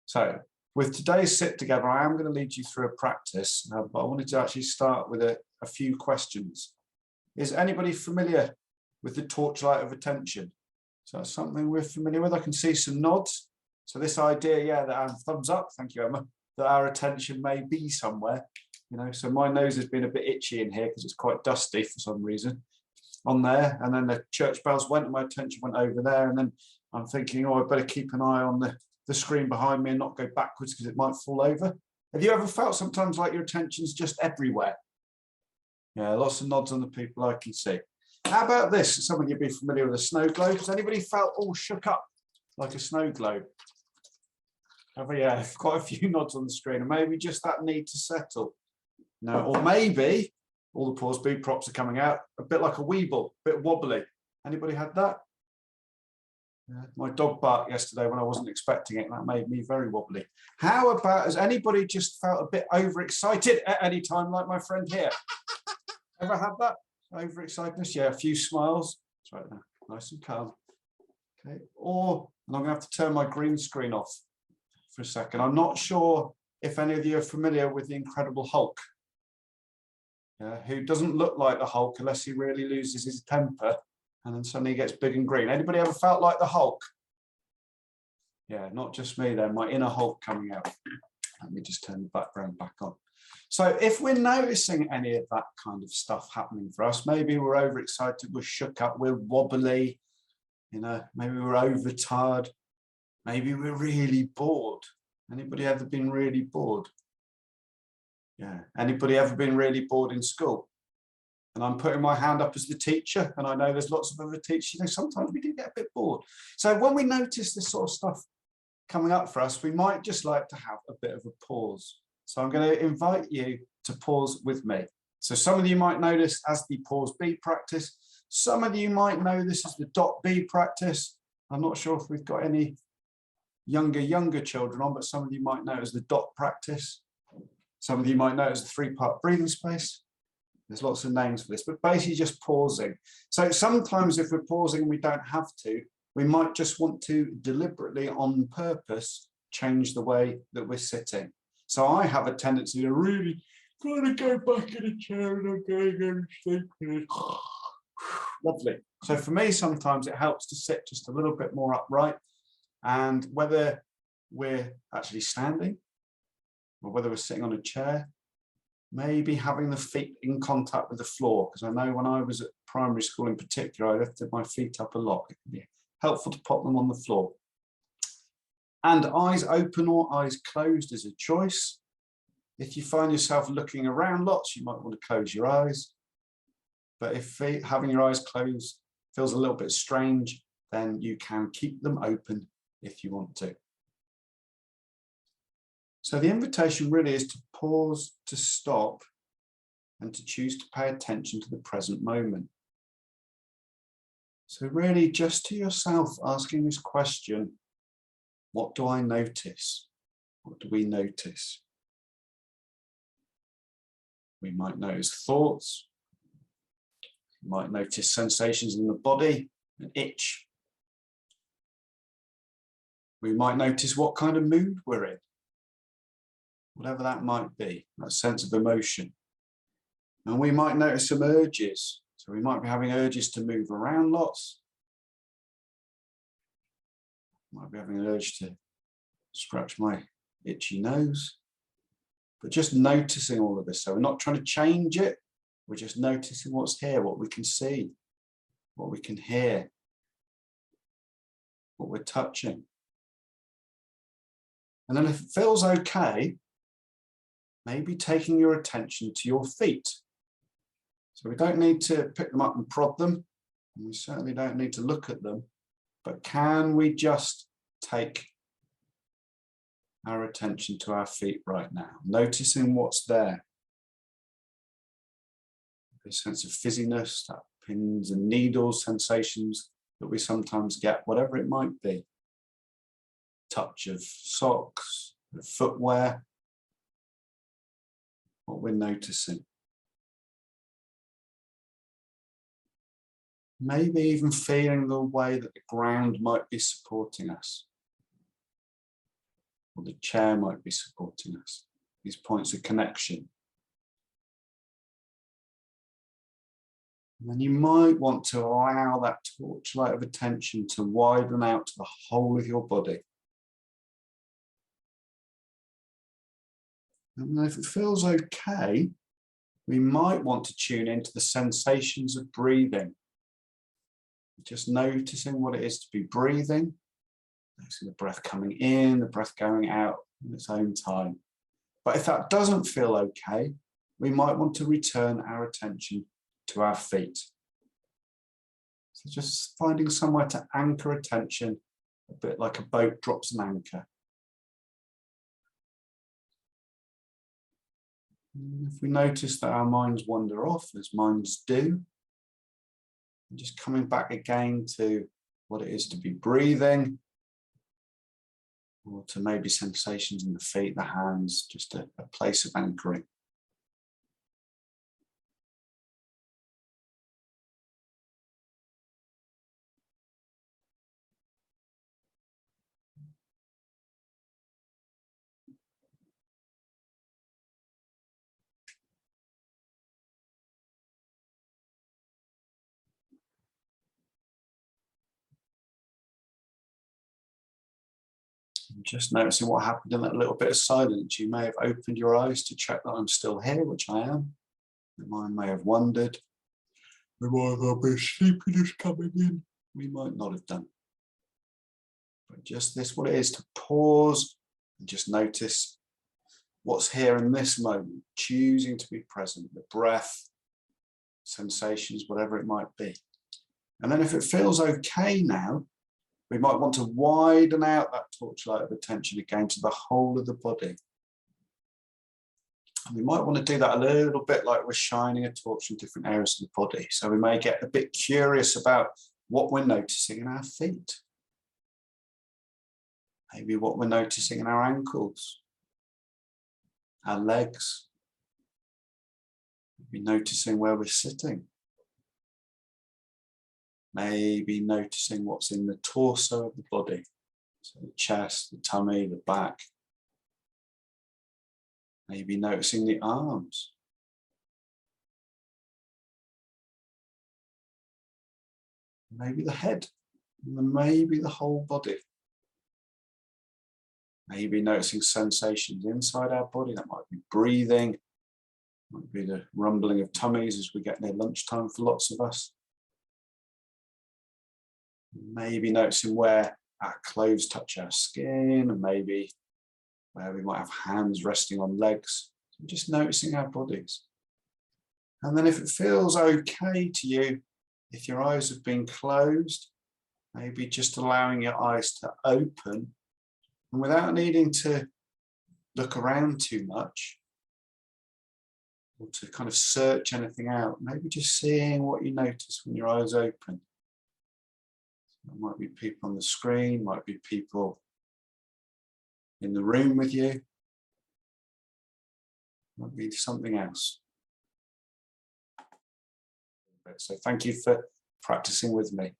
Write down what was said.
So with today's sit together, I am going to lead you through a practice, but I wanted to actually start with a few questions. Is anybody familiar with the torchlight of attention? So that's something we're familiar with. I can see some nods. So this idea, yeah, that thumbs up, thank you, Emma, that our attention may be somewhere, you know, so my nose has been a bit itchy in here because it's quite dusty for some reason on there. And then the church bells went and my attention went over there. And then I'm thinking, oh, I better keep an eye on the screen behind me and not go backwards because it might fall over. Have you ever felt sometimes like your attention's just everywhere? Yeah, lots of nods on the people I can see. How about this? Some of you be familiar with a snow globe. Has anybody felt all shook up like a snow globe? Yeah, quite a few nods on the screen, and maybe just that need to settle. No, or maybe all the pause B props are coming out a bit like a weeble, a bit wobbly. Anybody had that? Yeah, my dog barked yesterday when I wasn't expecting it, and that made me very wobbly. How about, has anybody just felt a bit overexcited at any time, like my friend here? Ever had that? Overexcitedness? Yeah, a few smiles. That's right now, nice and calm. Okay, or, and I'm going to have to turn my green screen off for a second. I'm not sure if any of you are familiar with the Incredible Hulk. Yeah, who doesn't look like the Hulk unless he really loses his temper and then suddenly he gets big and green. Anybody ever felt like the Hulk? Yeah, not just me then, my inner Hulk coming out. Let me just turn the background back on. So if we're noticing any of that kind of stuff happening for us, maybe we're overexcited, we're shook up, we're wobbly, you know, maybe we're overtired, maybe we're really bored. Anybody ever been really bored? Yeah. Anybody ever been really bored in school? And I'm putting my hand up as the teacher, and I know there's lots of other teachers, you know, sometimes we do get a bit bored. So when we notice this sort of stuff coming up for us, we might just like to have a bit of a pause. So I'm going to invite you to pause with me. So some of you might know this as the pause B practice. Some of you might know this as the dot B practice. I'm not sure if we've got any younger children on, but some of you might know it as the dot practice. Some of you might know it as the 3-part breathing space. There's lots of names for this, but basically just pausing. So sometimes if we're pausing and we don't have to, we might just want to deliberately on purpose change the way that we're sitting. So I have a tendency to really kind of go back in a chair and I'm going to sleep. Lovely. So for me, sometimes it helps to sit just a little bit more upright, and whether we're actually standing or whether we're sitting on a chair, maybe having the feet in contact with the floor, because I know when I was at primary school in particular, I lifted my feet up a lot. It can be helpful to pop them on the floor. And eyes open or eyes closed is a choice. If you find yourself looking around lots, you might want to close your eyes. But if having your eyes closed feels a little bit strange, then you can keep them open if you want to. So the invitation really is to pause, to stop, and to choose to pay attention to the present moment. So really just to yourself asking this question, what do I notice? What do we notice? We might notice thoughts. We might notice sensations in the body, an itch. We might notice what kind of mood we're in. Whatever that might be, that sense of emotion. And we might notice some urges. So we might be having urges to move around lots. Might be having an urge to scratch my itchy nose. But just noticing all of this. So we're not trying to change it. We're just noticing what's here, what we can see, what we can hear, what we're touching. And then if it feels okay, maybe taking your attention to your feet. So we don't need to pick them up and prod them, and we certainly don't need to look at them, but can we just take our attention to our feet right now, noticing what's there. A sense of fizziness, that pins and needles sensations that we sometimes get, whatever it might be. Touch of socks, of footwear, what we're noticing. Maybe even feeling the way that the ground might be supporting us. or the chair might be supporting us. These points of connection. And then you might want to allow that torchlight of attention to widen out to the whole of your body. And then if it feels okay, we might want to tune into the sensations of breathing. Just noticing what it is to be breathing. Noticing the breath coming in, the breath going out in its own time. But if that doesn't feel okay, we might want to return our attention to our feet. So just finding somewhere to anchor attention, a bit like a boat drops an anchor. And if we notice that our minds wander off, as minds do, just coming back again to what it is to be breathing, or to maybe sensations in the feet, the hands, just a place of anchoring. Just noticing what happened in that little bit of silence. You may have opened your eyes to check that I'm still here, which I am. The mind may have wandered. We might have a bit of sleepiness coming in. We might not have done. But just this, what it is to pause and just notice what's here in this moment, choosing to be present, the breath, sensations, whatever it might be. And then if it feels okay now, we might want to widen out that torchlight of attention again to the whole of the body. And we might want to do that a little bit like we're shining a torch in different areas of the body. So we may get a bit curious about what we're noticing in our feet. Maybe what we're noticing in our ankles, our legs. Maybe noticing where we're sitting. Maybe noticing what's in the torso of the body. So the chest, the tummy, the back. Maybe noticing the arms. Maybe the head. And maybe the whole body. Maybe noticing sensations inside our body. That might be breathing. Might be the rumbling of tummies as we get near lunchtime for lots of us. Maybe noticing where our clothes touch our skin, and maybe where we might have hands resting on legs. Just noticing our bodies. And then if it feels okay to you, if your eyes have been closed, maybe just allowing your eyes to open, and without needing to look around too much, or to kind of search anything out, maybe just seeing what you notice when your eyes open. There might be people on the screen, might be people in the room with you, might be something else. So thank you for practicing with me.